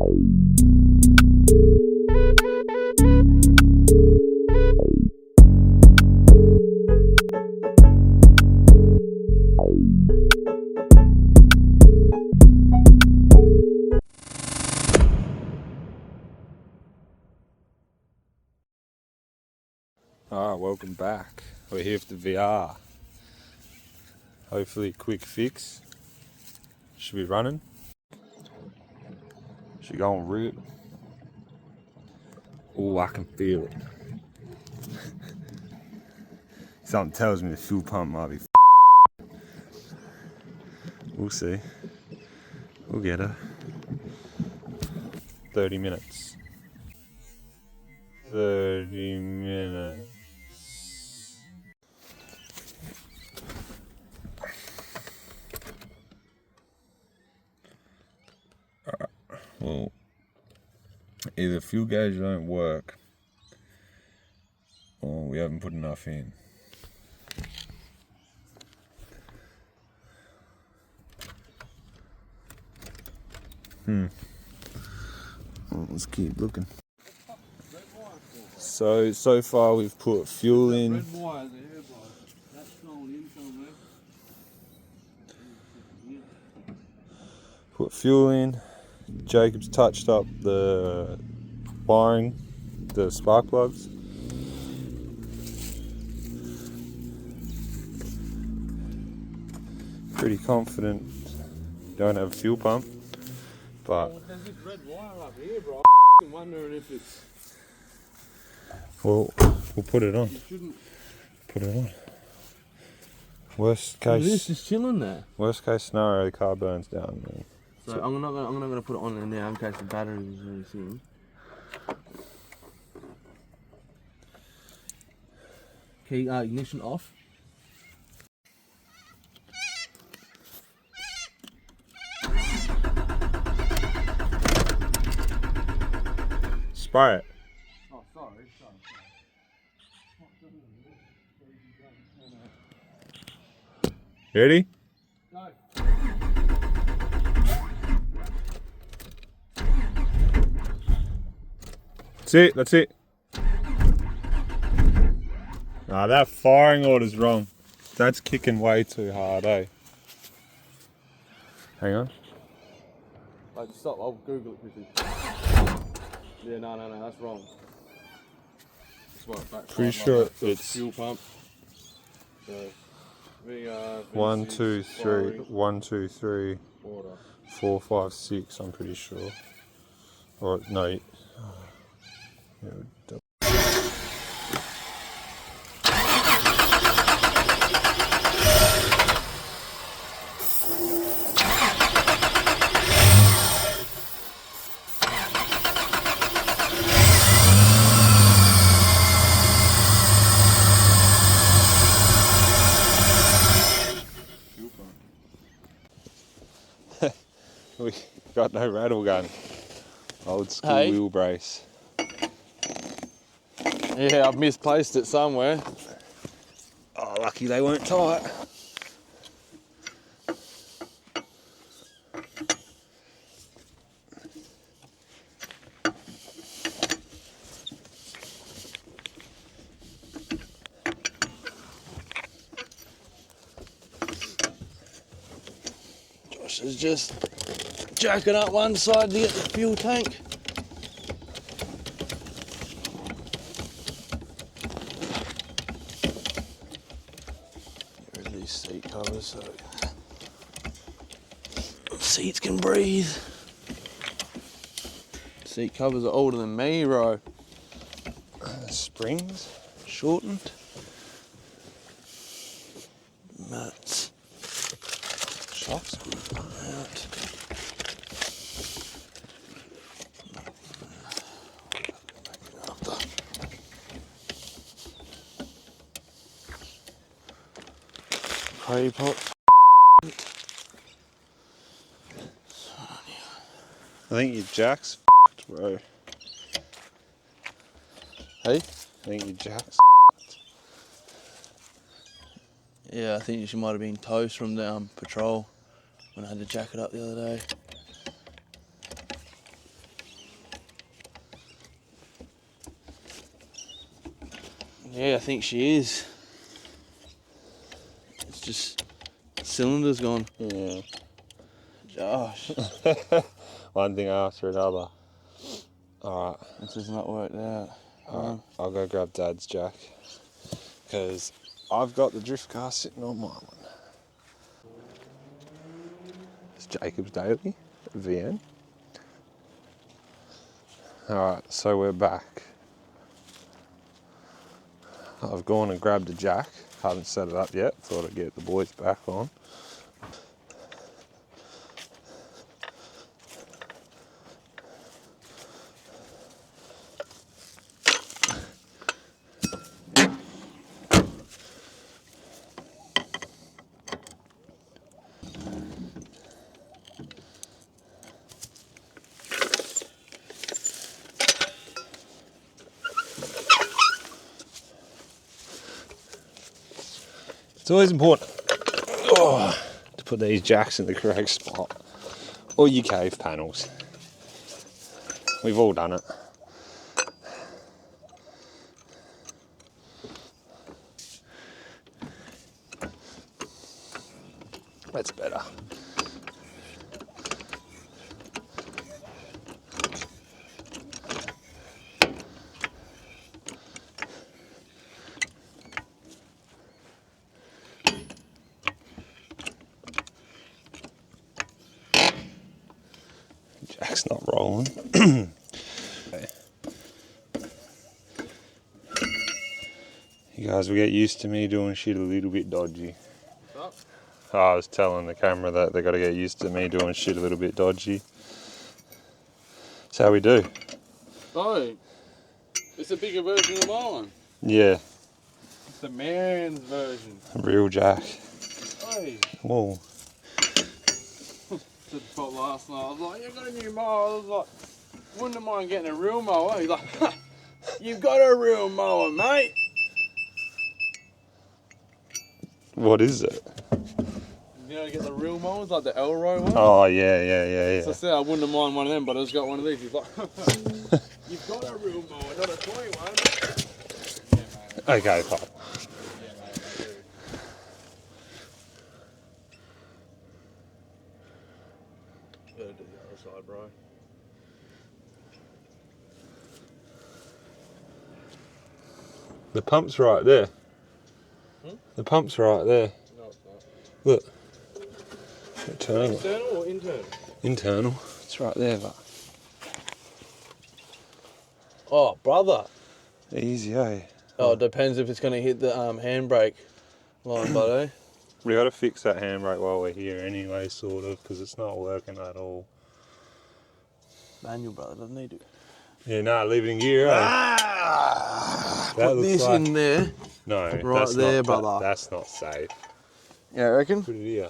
Alright, welcome back. We're here for the VR. Hopefully quick fix. Should be running. Should go on route. Oh, I can feel it. Something tells me the fuel pump might be We'll see. We'll get her. 30 minutes. 30 minutes. Well, either fuel gauge don't work or we haven't put enough in. Well, let's keep looking. So far we've put fuel in. Put fuel in. Jacob's touched up the wiring, the spark plugs. Pretty confident don't have a fuel pump, but there's this red wire up here, bro. I'm wondering if it's. Well, we'll put it on. You shouldn't. Put it on. Worst case. This is chilling there. Worst case scenario, the car burns down. Man. So I'm not gonna put it on in there in case the battery is really thin. Key ignition off. Spray it. Oh, sorry. Ready? Go. That's it, that's it. Nah, that firing order's wrong. That's kicking way too hard, eh? Hang on. Like, stop, I'll Google it quickly. Yeah, no, that's wrong. Pretty sure it's fuel pump. So, VR, 1, 2, 3, 1, 2, 3, order. 4, 5, 6, I'm pretty sure. Or, no. Yeah, we got no rattle gun. Old school wheel brace. Yeah, I've misplaced it somewhere. Oh, lucky they weren't tight. Josh is just jacking up one side to get the fuel tank. Get rid of these seat covers so seats can breathe. Seat covers are older than me, bro. Springs shortened. Mats. Shocks. Out. Clay pot. I think your jack's bro. Hey? I think your jack's Yeah, I think she might have been toast from the patrol when I had to jack it up the other day. Yeah, I think she is. It's just cylinder's gone. Yeah. Josh, One thing after another. Alright. this has not worked out. Alright, I'll go grab Dad's jack. Because I've got the drift car sitting on my one. It's Jacob's Daily, VN. Alright, so we're back. I've gone and grabbed a jack. Haven't set it up yet. Thought I'd get the boys back on. It's always important to put these jacks in the correct spot. Or your cave panels. We've all done it. That's better. Jack's not rolling. You guys will get used to me doing shit a little bit dodgy. What's I was telling the camera that they got to get used to me doing shit a little bit dodgy. That's how we do. Oh, it's a bigger version of my one. Yeah, It's the man's version. real Jack. Oh, Whoa. said to Pop last night. I was like, "You got a new mower?" I was like, "Wouldn't mind getting a real mower." He's like, "Ha, you've got a real mower, mate." What is it? You know, get the real mowers, like the Elroy one. Oh, yeah. So I said I wouldn't mind one of them, but I just got one of these. He's like, "You've got a real mower, not a toy one." Yeah, mate. Okay, Pop. Yeah, mate. I do. Gotta do the other side, bro. The pump's right there. Hmm? The pump's right there. No, it's not. Look. Internal. External or internal? Internal. It's right there, but Oh, brother. easy, eh? Oh, it depends if it's going to hit the handbrake line, buddy. We got to fix that handbrake while we're here anyway, sort of, because it's not working at all. Manual, brother, doesn't need to. Yeah, nah, leave it in gear, eh? That Put looks this like... in there. No, Right that's there, not, brother. That's not safe. Yeah, I reckon? Put it here.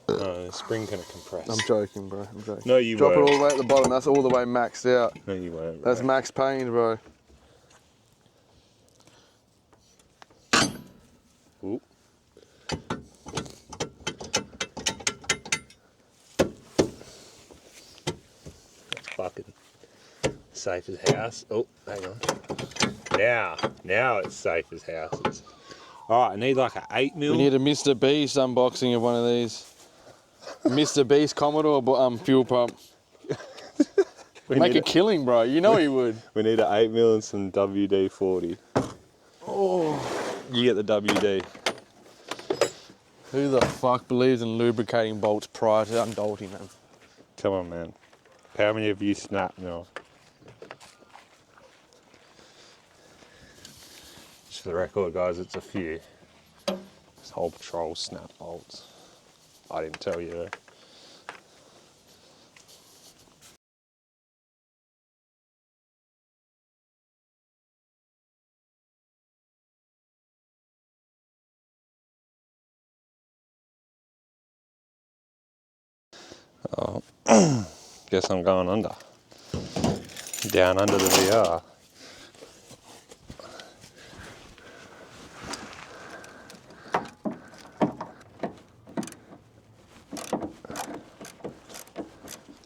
No, the spring can compress. I'm joking, bro. I'm joking. No, you Drop won't. it all the way at the bottom. That's all the way maxed out. No, you won't. Bro. That's max pain, bro. Ooh. That's fucking safe as house. Oh, hang on. Now it's safe as houses. All right, I need like an 8mm. We need a Mr. Beast unboxing of one of these. Mr. Beast Commodore fuel pump. Make a killing, bro. You know he would. We need an 8mm and some WD-40. Oh. You get the WD. Who the fuck believes in lubricating bolts prior to undolting them? Come on, man. How many of you snap now? Just for the record, guys, it's a few. This whole patrol snap bolts. I didn't tell you though. Oh, guess I'm going under. Down under the VR.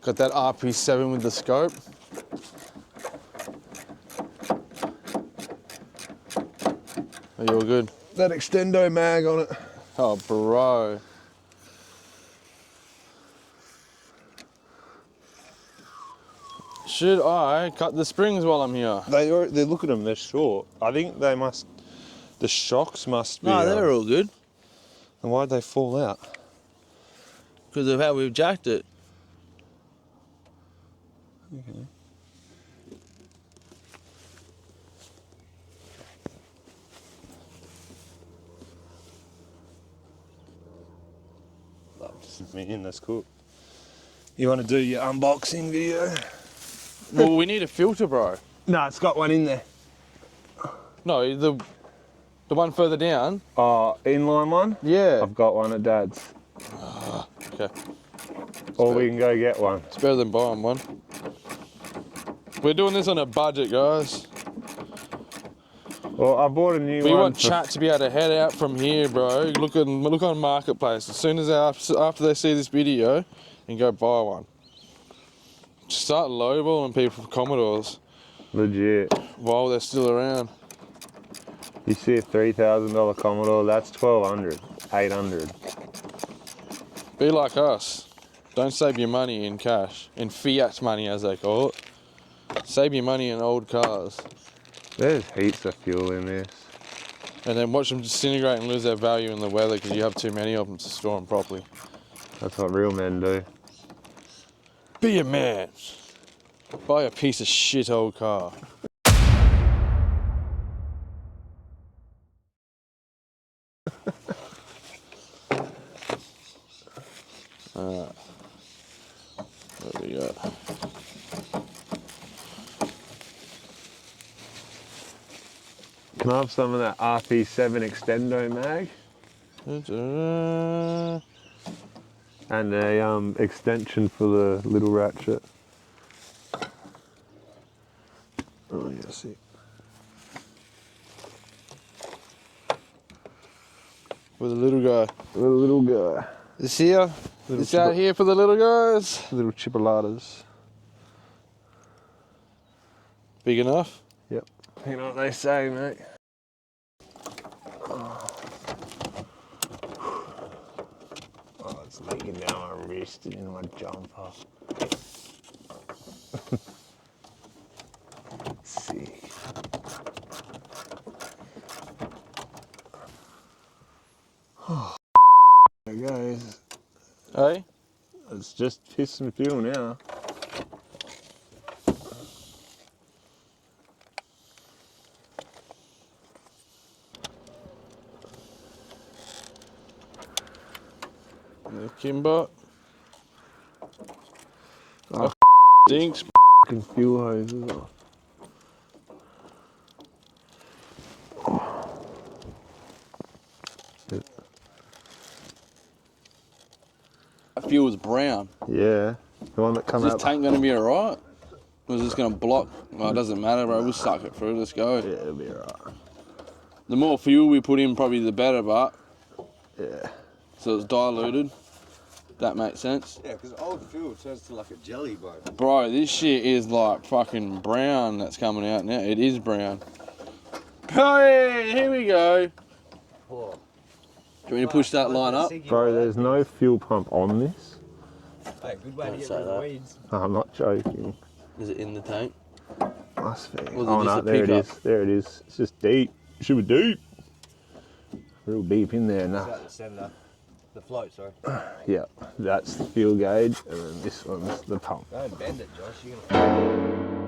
Got that RP7 with the scope. Are you all good? That extendo mag on it. Oh, bro. Should I cut the springs while I'm here? They look at them. They're short. I think they must. The shocks must be. No, they're all good. And why'd they fall out? Because of how we've jacked it. Okay. Man, that's cool. You want to do your unboxing video? Well, we need a filter, bro. No, it's got one in there. No, the one further down. Oh, inline one? Yeah. I've got one at Dad's. Okay. Or we can go get one. It's better than buying one. We're doing this on a budget, guys. Well, I bought a new We one. want chat to be able to head out from here, bro. Look on Marketplace. As soon as after they see this video, and go buy one. Start lowballing people for Commodores Legit. while they're still around. You see a $3,000 Commodore, that's $1,200, $800. Be like us. Don't save your money in cash, in fiat money as they call it. Save your money in old cars. There's heaps of fuel in this. And then watch them disintegrate and lose their value in the weather because you have too many of them to store them properly. That's what real men do. Be a man. Buy a piece of shit old car. What do we got? Can I have some of that RP7 extendo mag? And a extension for the little ratchet. Oh yeah, see. For the little guy. The little guy. This here? This out here for the little guys? Little chipolatas. Big enough? Yep. You know what they say, mate. Oh, it's leaking down my wrist and in my jumper. Sick. There it goes. Hey? It's just piss and fuel now. Kimber. Oh, Stinks. fucking fuel hoses off. That fuel's brown. Yeah, the one that comes Is out. this tank going to be alright? Or is this going to block? Well, it doesn't matter, bro. We'll suck it through. Let's go. Yeah, it'll be alright. The more fuel we put in, probably the better, but. Yeah. So it's diluted. That makes sense. Yeah, because old fuel turns to like a jelly, bro. Bro, this shit is like fucking brown that's coming out now. It is brown. Hey, here we go. Oh. Do you want me to push that line up? Bro, there's no fuel pump on this. Hey, good way to Don't get say rid of the that. weeds. No, I'm not joking. Is it in the tank? Must be. Was it Oh just no, a there it pickup? is. There it is. It's just deep. It should be deep. Real deep in there Is now. that the sender? The float, sorry. Yeah, that's the fuel gauge, and then this one's the pump. Don't bend it, Josh. You're gonna...